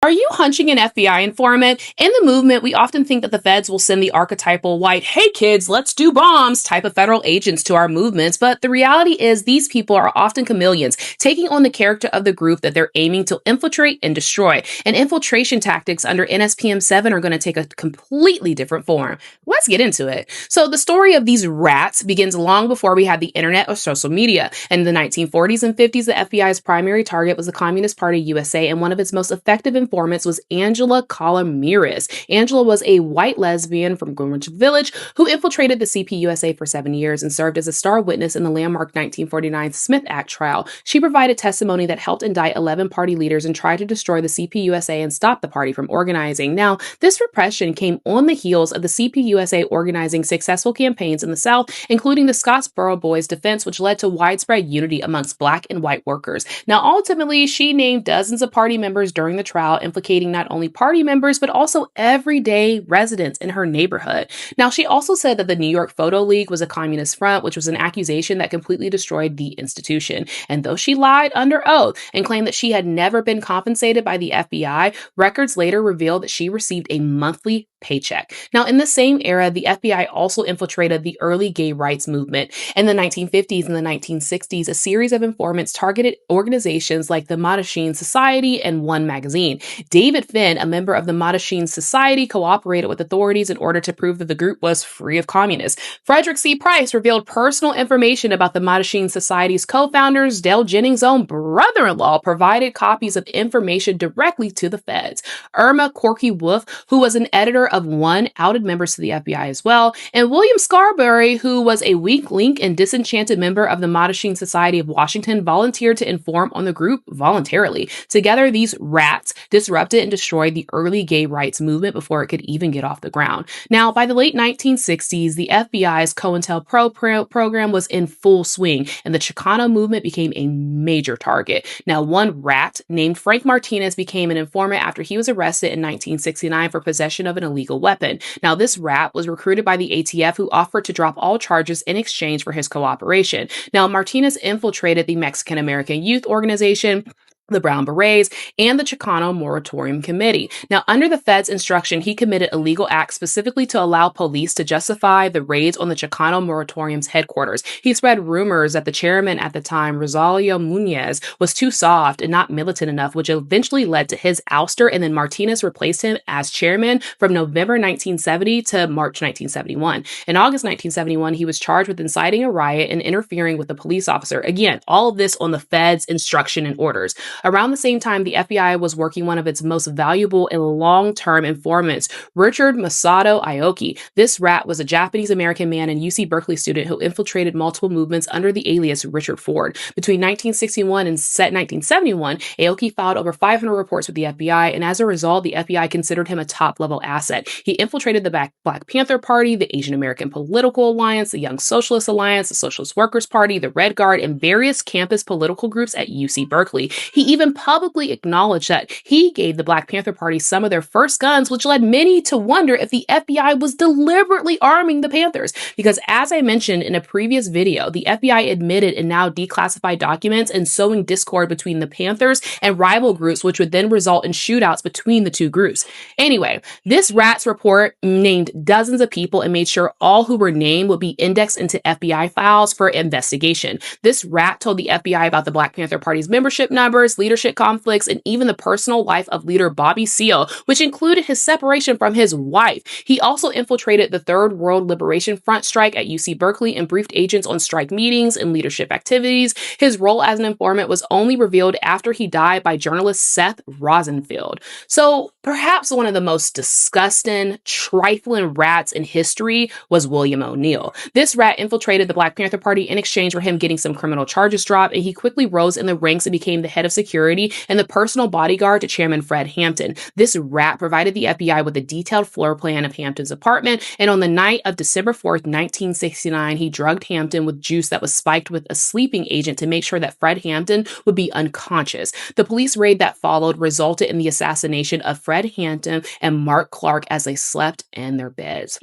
Are you hunching an FBI informant? In the movement, we often think that the feds will send the archetypal white, hey kids, let's do bombs type of federal agents to our movements, but the reality is these people are often chameleons, taking on the character of the group that they're aiming to infiltrate and destroy. And infiltration tactics under NSPM 7 are going to take a completely different form. Let's get into it. So the story of these rats begins long before we had the internet or social media. In the 1940s and 50s, the FBI's primary target was the Communist Party USA, and one of its most effective informants was Angela Calamirez. Angela was a white lesbian from Greenwich Village who infiltrated the CPUSA for 7 years and served as a star witness in the landmark 1949 Smith Act trial. She provided testimony that helped indict 11 party leaders and tried to destroy the CPUSA and stop the party from organizing. Now, this repression came on the heels of the CPUSA organizing successful campaigns in the South, including the Scottsboro Boys Defense, which led to widespread unity amongst Black and white workers. Now, ultimately, she named dozens of party members during the trial, implicating not only party members, but also everyday residents in her neighborhood. Now, she also said that the New York Photo League was a communist front, which was an accusation that completely destroyed the institution. And though she lied under oath and claimed that she had never been compensated by the FBI, records later revealed that she received a monthly paycheck. Now, in the same era, the FBI also infiltrated the early gay rights movement. In the 1950s and the 1960s, a series of informants targeted organizations like the Mattachine Society and One Magazine. David Finn, a member of the Mattachine Society, cooperated with authorities in order to prove that the group was free of communists. Frederick C. Price revealed personal information about the Mattachine Society's co-founders. Dale Jennings' own brother-in-law provided copies of information directly to the feds. Irma Corky Wolf, who was an editor of One, outed members to the FBI as well, and William Scarberry, who was a weak link and disenchanted member of the Mattachine Society of Washington, volunteered to inform on the group voluntarily. Together, these rats disrupted and destroyed the early gay rights movement before it could even get off the ground. Now, by the late 1960s, the FBI's COINTELPRO program was in full swing, and the Chicano movement became a major target. Now, one rat named Frank Martinez became an informant after he was arrested in 1969 for possession of an illegal weapon. Now, this rat was recruited by the ATF, who offered to drop all charges in exchange for his cooperation. Now, Martinez infiltrated the Mexican American Youth Organization, the Brown Berets, and the Chicano Moratorium Committee. Now, under the Fed's instruction, he committed illegal acts specifically to allow police to justify the raids on the Chicano Moratorium's headquarters. He spread rumors that the chairman at the time, Rosalio Muñez, was too soft and not militant enough, which eventually led to his ouster, and then Martinez replaced him as chairman from November 1970 to March 1971. In August 1971, he was charged with inciting a riot and interfering with a police officer. Again, all of this on the Fed's instruction and orders. Around the same time, the FBI was working one of its most valuable and long-term informants, Richard Masato Aoki. This rat was a Japanese-American man and UC Berkeley student who infiltrated multiple movements under the alias Richard Ford. Between 1961 and 1971, Aoki filed over 500 reports with the FBI, and as a result, the FBI considered him a top-level asset. He infiltrated the Black Panther Party, the Asian American Political Alliance, the Young Socialist Alliance, the Socialist Workers Party, the Red Guard, and various campus political groups at UC Berkeley. He even publicly acknowledged that he gave the Black Panther Party some of their first guns, which led many to wonder if the FBI was deliberately arming the Panthers. Because as I mentioned in a previous video, the FBI admitted in now declassified documents and sowing discord between the Panthers and rival groups, which would then result in shootouts between the two groups. Anyway, this rat's report named dozens of people and made sure all who were named would be indexed into FBI files for investigation. This rat told the FBI about the Black Panther Party's membership numbers, leadership conflicts, and even the personal life of leader Bobby Seale, which included his separation from his wife. He also infiltrated the Third World Liberation Front strike at UC Berkeley and briefed agents on strike meetings and leadership activities. His role as an informant was only revealed after he died by journalist Seth Rosenfeld. So perhaps one of the most disgusting, trifling rats in history was William O'Neill. This rat infiltrated the Black Panther Party in exchange for him getting some criminal charges dropped, and he quickly rose in the ranks and became the head of security and the personal bodyguard to Chairman Fred Hampton. This rat provided the FBI with a detailed floor plan of Hampton's apartment, and on the night of December 4th, 1969, he drugged Hampton with juice that was spiked with a sleeping agent to make sure that Fred Hampton would be unconscious. The police raid that followed resulted in the assassination of Fred Hampton and Mark Clark as they slept in their beds.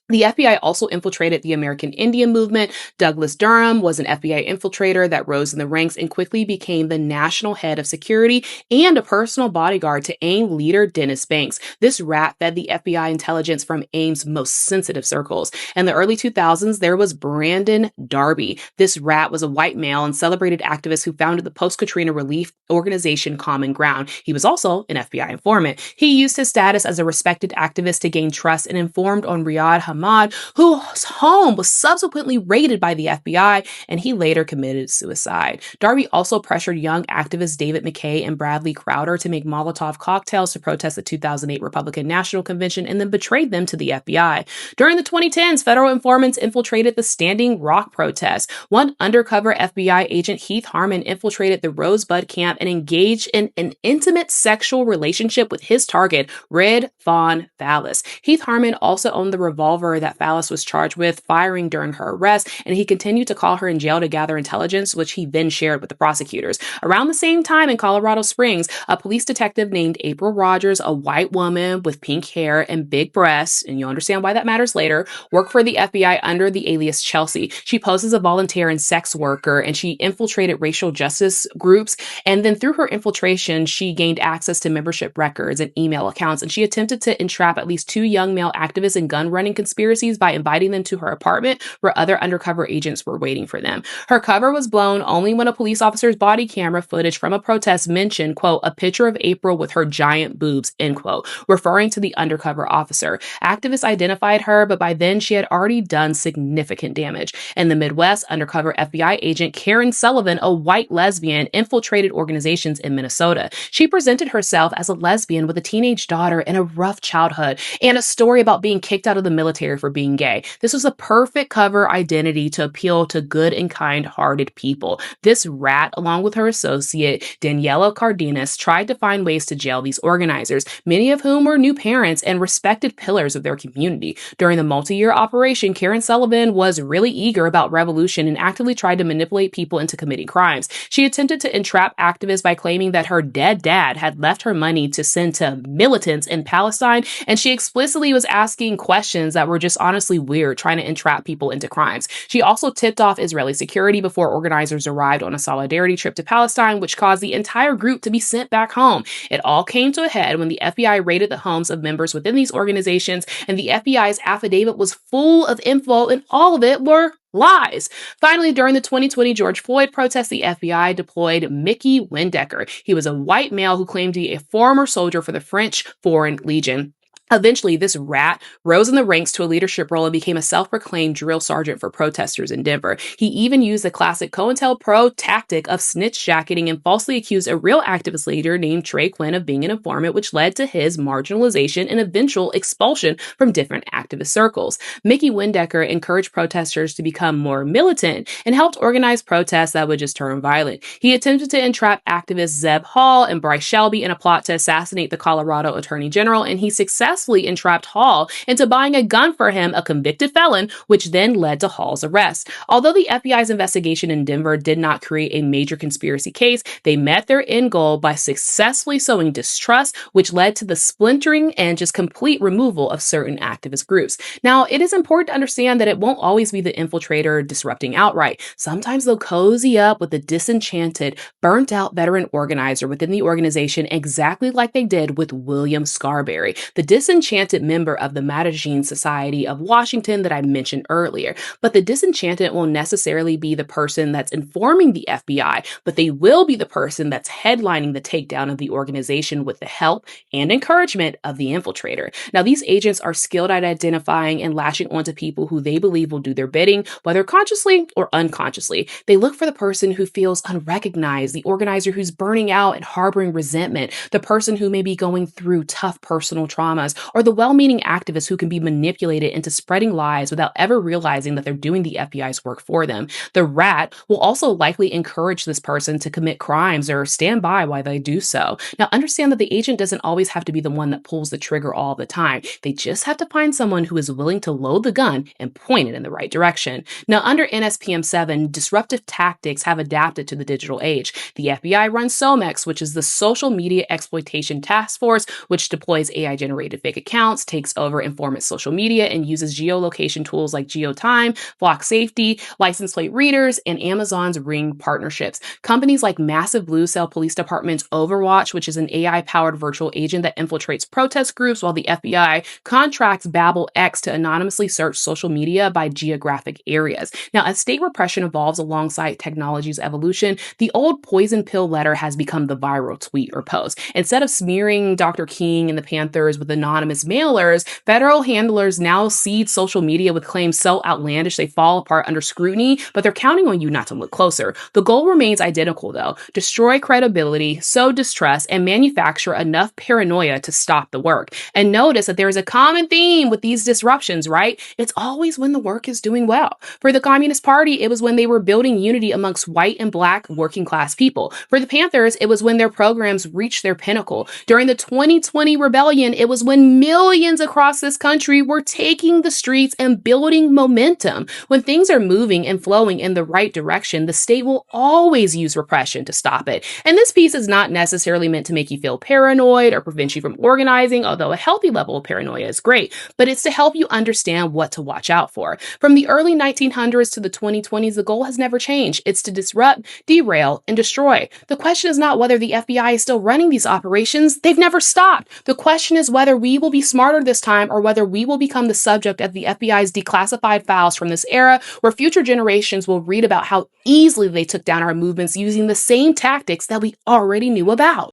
The FBI also infiltrated the American Indian movement. Douglas Durham was an FBI infiltrator that rose in the ranks and quickly became the national head of security and a personal bodyguard to AIM leader Dennis Banks. This rat fed the FBI intelligence from AIM's most sensitive circles. In the early 2000s, there was Brandon Darby. This rat was a white male and celebrated activist who founded the post-Katrina relief organization Common Ground. He was also an FBI informant. He used his status as a respected activist to gain trust and informed on Riyadh Ahmad, whose home was subsequently raided by the FBI, and he later committed suicide. Darby also pressured young activists David McKay and Bradley Crowder to make Molotov cocktails to protest the 2008 Republican National Convention and then betrayed them to the FBI. During the 2010s, federal informants infiltrated the Standing Rock protests. One undercover FBI agent, Heath Harmon, infiltrated the Rosebud camp and engaged in an intimate sexual relationship with his target, Red Vaughn Fallis. Heath Harmon also owned the revolver that Fallis was charged with firing during her arrest, and he continued to call her in jail to gather intelligence, which he then shared with the prosecutors. Around the same time in Colorado Springs, a police detective named April Rogers, a white woman with pink hair and big breasts, and you'll understand why that matters later, worked for the FBI under the alias Chelsea. She posed as a volunteer and sex worker, and she infiltrated racial justice groups, and then through her infiltration, she gained access to membership records and email accounts, and she attempted to entrap at least 2 young male activists in gun-running conspiracies by inviting them to her apartment where other undercover agents were waiting for them. Her cover was blown only when a police officer's body camera footage from a protest mentioned, quote, a picture of April with her giant boobs, end quote, referring to the undercover officer. Activists identified her, but by then she had already done significant damage. In the Midwest, undercover FBI agent Karen Sullivan, a white lesbian, infiltrated organizations in Minnesota. She presented herself as a lesbian with a teenage daughter and a rough childhood, and a story about being kicked out of the military for being gay. This was a perfect cover identity to appeal to good and kind-hearted people. This rat, along with her associate, Daniela Cardenas, tried to find ways to jail these organizers, many of whom were new parents and respected pillars of their community. During the multi-year operation, Karen Sullivan was really eager about revolution and actively tried to manipulate people into committing crimes. She attempted to entrap activists by claiming that her dead dad had left her money to send to militants in Palestine, and she explicitly was asking questions that were just honestly weird, trying to entrap people into crimes. She also tipped off Israeli security before organizers arrived on a solidarity trip to Palestine, which caused the entire group to be sent back home. It all came to a head when the FBI raided the homes of members within these organizations, and the FBI's affidavit was full of info, and all of it were lies. Finally, during the 2020 George Floyd protests, the FBI deployed Mickey Windecker. He was a white male who claimed to be a former soldier for the French Foreign Legion. Eventually, this rat rose in the ranks to a leadership role and became a self-proclaimed drill sergeant for protesters in Denver. He even used the classic COINTELPRO tactic of snitch jacketing and falsely accused a real activist leader named Trey Quinn of being an informant, which led to his marginalization and eventual expulsion from different activist circles. Mickey Windecker encouraged protesters to become more militant and helped organize protests that would just turn violent. He attempted to entrap activists Zeb Hall and Bryce Shelby in a plot to assassinate the Colorado Attorney General, and he successfully entrapped Hall into buying a gun for him, a convicted felon, which then led to Hall's arrest. Although the FBI's investigation in Denver did not create a major conspiracy case, they met their end goal by successfully sowing distrust, which led to the splintering and just complete removal of certain activist groups. Now, it is important to understand that it won't always be the infiltrator disrupting outright. Sometimes they'll cozy up with the disenchanted, burnt out veteran organizer within the organization, exactly like they did with William Scarberry, the disenchanted member of the Mattagine Society of Washington that I mentioned earlier. But the disenchanted won't necessarily be the person that's informing the FBI, but they will be the person that's headlining the takedown of the organization with the help and encouragement of the infiltrator. Now, these agents are skilled at identifying and lashing onto people who they believe will do their bidding, whether consciously or unconsciously. They look for the person who feels unrecognized, the organizer who's burning out and harboring resentment, the person who may be going through tough personal traumas, or the well-meaning activists who can be manipulated into spreading lies without ever realizing that they're doing the FBI's work for them. The rat will also likely encourage this person to commit crimes or stand by while they do so. Now, understand that the agent doesn't always have to be the one that pulls the trigger all the time. They just have to find someone who is willing to load the gun and point it in the right direction. Now, under NSPM 7, disruptive tactics have adapted to the digital age. The FBI runs SOMEX, which is the Social Media Exploitation Task Force, which deploys AI-generated fake accounts, takes over informant social media, and uses geolocation tools like GeoTime, Flock Safety, license plate readers, and Amazon's Ring partnerships. Companies like Massive Blue sell police departments Overwatch, which is an AI-powered virtual agent that infiltrates protest groups, while the FBI contracts Babel X to anonymously search social media by geographic areas. Now, as state repression evolves alongside technology's evolution, the old poison pill letter has become the viral tweet or post. Instead of smearing Dr. King and the Panthers with anonymous mailers, federal handlers now seed social media with claims so outlandish they fall apart under scrutiny, but they're counting on you not to look closer. The goal remains identical, though: destroy credibility, sow distrust, and manufacture enough paranoia to stop the work. And notice that there is a common theme with these disruptions, right? It's always when the work is doing well. For the Communist Party, it was when they were building unity amongst white and black working class people. For the Panthers, it was when their programs reached their pinnacle. During the 2020 rebellion, it was when millions across this country were taking the streets and building momentum. When things are moving and flowing in the right direction, the state will always use repression to stop it. And this piece is not necessarily meant to make you feel paranoid or prevent you from organizing, although a healthy level of paranoia is great, but it's to help you understand what to watch out for. From the early 1900s to the 2020s, the goal has never changed. It's to disrupt, derail, and destroy. The question is not whether the FBI is still running these operations. They've never stopped. The question is whether we will be smarter this time or whether we will become the subject of the FBI's declassified files from this era, where future generations will read about how easily they took down our movements using the same tactics that we already knew about.